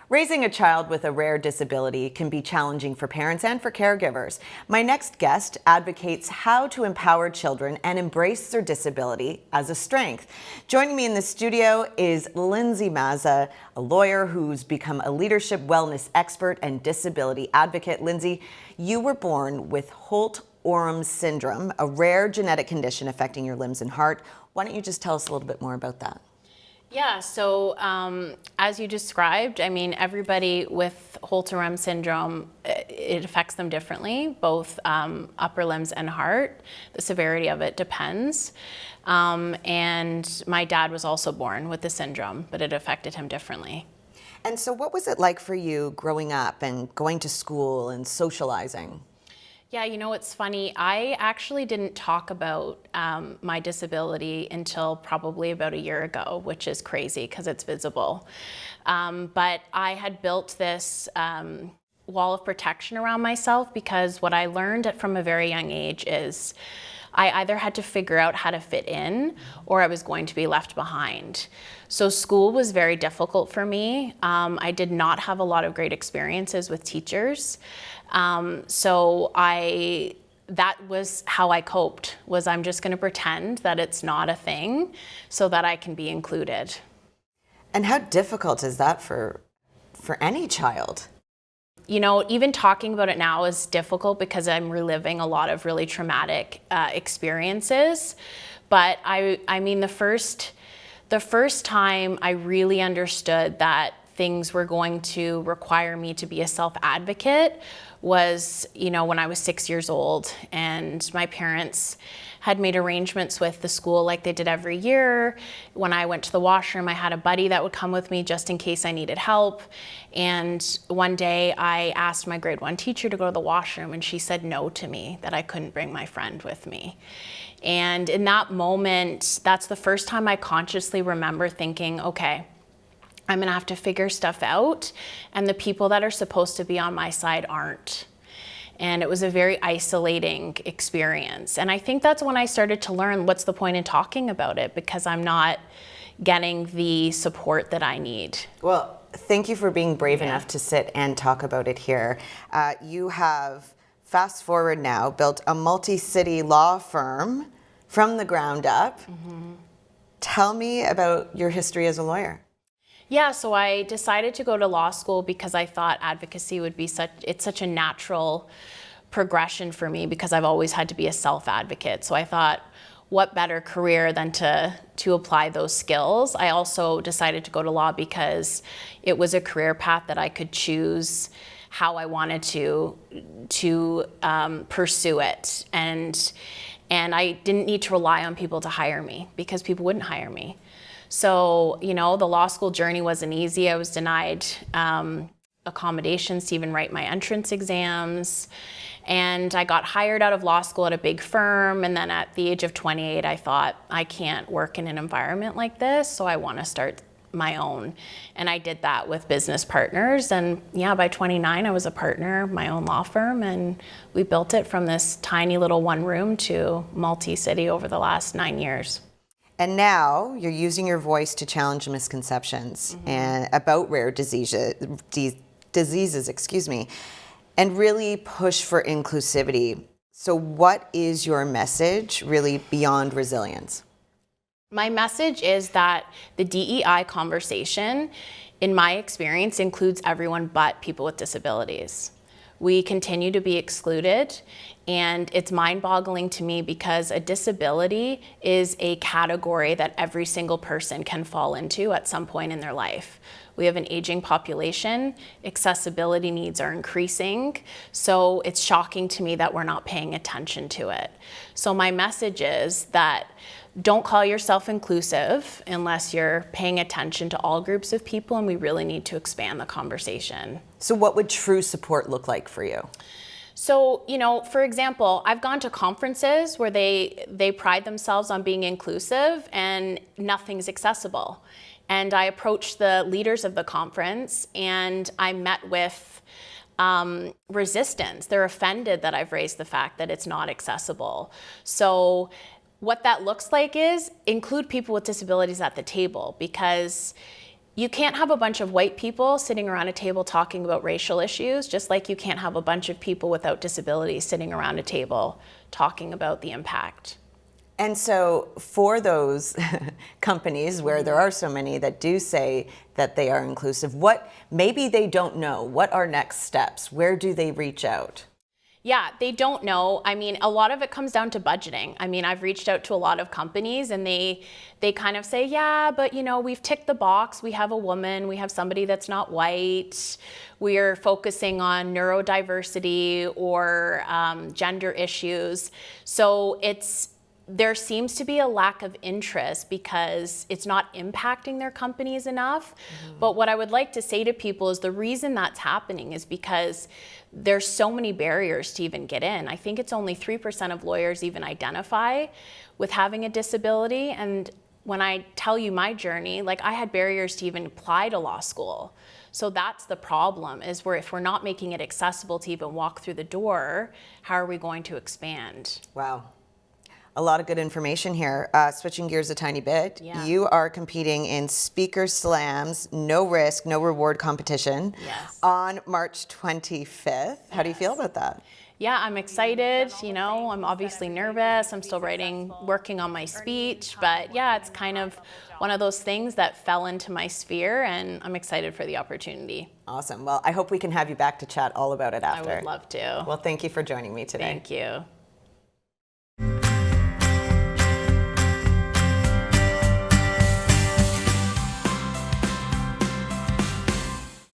Raising a child with a rare disability can be challenging for parents and for caregivers. My next guest advocates how to empower children and embrace their disability as a strength. Joining me in the studio is Lindsey Mazza, a lawyer who's become a leadership wellness expert and disability advocate. Lindsey, you were born with Holt-Oram Syndrome, a rare genetic condition affecting your limbs and heart. Why don't you just tell us a little bit more about that? Yeah, so as you described, I mean, everybody with Holt-Oram Syndrome, it affects them differently, both upper limbs and heart. The severity of it depends. And my dad was also born with the syndrome, but it affected him differently. And so what was it like for you growing up and going to school and socializing? Yeah, you know, it's funny. I actually didn't talk about my disability until probably about a year ago, which is crazy because it's visible. But I had built this wall of protection around myself because what I learned from a very young age is I either had to figure out how to fit in or I was going to be left behind. So school was very difficult for me. I did not have a lot of great experiences with teachers. That was how I coped, was I'm just going to pretend that it's not a thing so that I can be included. And how difficult is that for any child? You know, even talking about it now is difficult because I'm reliving a lot of really traumatic experiences. But I mean, the first time I really understood that things were going to require me to be a self-advocate was, you know, when I was 6 years old and my parents had made arrangements with the school like they did every year. When I went to the washroom, I had a buddy that would come with me just in case I needed help. And one day I asked my grade 1 teacher to go to the washroom and she said no to me, that I couldn't bring my friend with me. And in that moment, that's the first time I consciously remember thinking, okay, I'm gonna have to figure stuff out, and the people that are supposed to be on my side aren't. And it was a very isolating experience. And I think that's when I started to learn what's the point in talking about it, because I'm not getting the support that I need. Well, thank you for being brave enough to sit and talk about it here. You have, fast forward now, built a multi-city law firm from the ground up. Mm-hmm. Tell me about your history as a lawyer. Yeah, so I decided to go to law school because I thought advocacy would be such a natural progression for me because I've always had to be a self-advocate. So I thought, what better career than to apply those skills? I also decided to go to law because it was a career path that I could choose how I wanted to pursue it. And I didn't need to rely on people to hire me because people wouldn't hire me. So, you know, the law school journey wasn't easy. I was denied accommodations to even write my entrance exams. And I got hired out of law school at a big firm. And then at the age of 28, I thought, I can't work in an environment like this, so I want to start my own. And I did that with business partners. And yeah, by 29, I was a partner, my own law firm. And we built it from this tiny little one room to multi-city over the last 9 years. And now you're using your voice to challenge misconceptions and about rare diseases, and really push for inclusivity. So what is your message really beyond resilience? My message is that the DEI conversation, in my experience, includes everyone but people with disabilities. We continue to be excluded, and it's mind-boggling to me because a disability is a category that every single person can fall into at some point in their life. We have an aging population, accessibility needs are increasing, so it's shocking to me that we're not paying attention to it. So my message is that don't call yourself inclusive unless you're paying attention to all groups of people, and we really need to expand the conversation. So what would true support look like for you? So, you know, for example, I've gone to conferences where they pride themselves on being inclusive and nothing's accessible. And I approached the leaders of the conference and I met with resistance. They're offended that I've raised the fact that it's not accessible. So what that looks like is include people with disabilities at the table, because you can't have a bunch of white people sitting around a table talking about racial issues, just like you can't have a bunch of people without disabilities sitting around a table talking about the impact. And so for those companies where there are so many that do say that they are inclusive, what maybe they don't know, what are next steps? Where do they reach out? Yeah, they don't know. I mean, a lot of it comes down to budgeting. I mean, I've reached out to a lot of companies and they kind of say, yeah, but you know, we've ticked the box. We have a woman, we have somebody that's not white. We're focusing on neurodiversity or gender issues. So there seems to be a lack of interest because it's not impacting their companies enough. But what I would like to say to people is the reason that's happening is because there's so many barriers to even get in. I think it's only 3% of lawyers even identify with having a disability. And when I tell you my journey, like I had barriers to even apply to law school. So that's the problem, is where if we're not making it accessible to even walk through the door, how are we going to expand? Wow. A lot of good information here. Switching gears a tiny bit, Yeah. you are competing in Speaker Slam's No Risk, No Reward competition on March 25th. How do you feel about that? Yeah, I'm excited. You know, I'm obviously nervous. I'm still working on my speech, but yeah, it's kind of one of those things that fell into my sphere, and I'm excited for the opportunity. Awesome. Well, I hope we can have you back to chat all about it after. I would love to. Well, thank you for joining me today. Thank you.